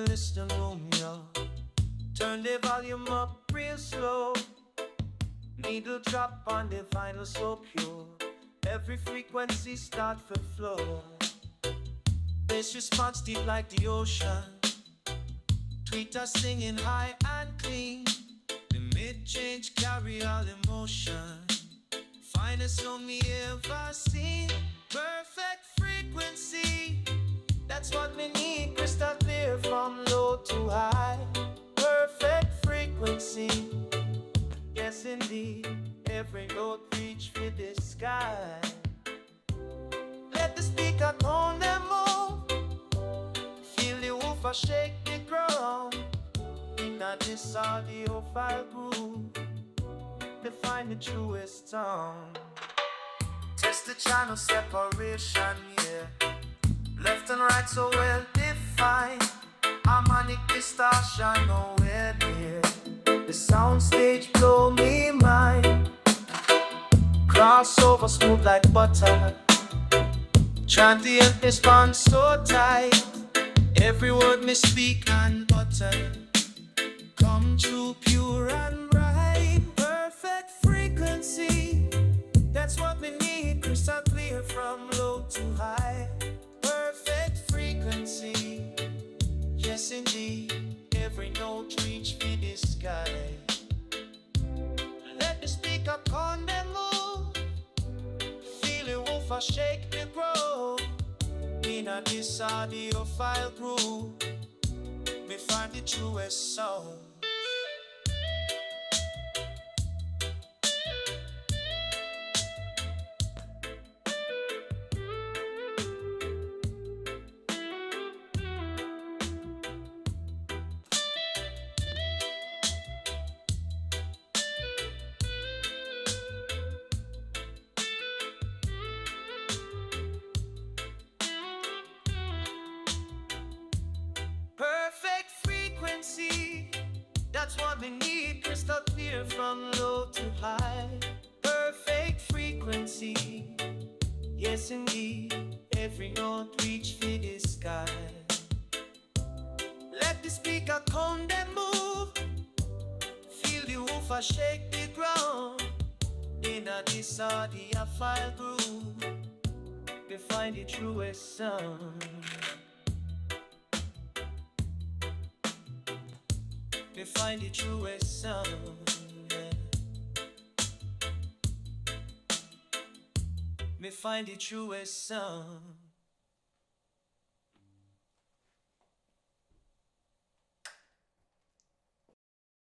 listening room, yo. Turn the volume up real slow. Needle drop on the vinyl so pure. Every frequency start to flow. Bass response deep like the ocean. Tweeter singing high and clean. The mid-change carry all emotion. Finest song me ever seen. Perfect frequency. That's what we need. Crystal clear from low to high. Perfect frequency. Yes indeed. Every note reach for the sky. Let the speaker tone them move. Feel the woofer shake the ground. In this audio file groove, define the truest tone. Test the channel separation, yeah. Left and right so well defined. Harmonic distortion nowhere near. The sound stage blow me mind. Crossover smooth like butter. Transient response so tight. Every word me speak and utter come true pure and right. Perfect frequency. That's what we need. Crystal clear from low to high. Perfect frequency. Yes indeed. Every note reach for the sky. Let the speaker con them move. Feel the woofer shake the groove. In this audio file groove, we find the truest sound. Perfect frequency, that's what we need. Crystal clear from low to high. Perfect frequency, yes indeed. Every note reach for the sky. Let the speaker come then move. Feel the woofer shake the ground. In this audio file groove, we find the truest sound. We find the truest sound, yeah. We find the truest sound.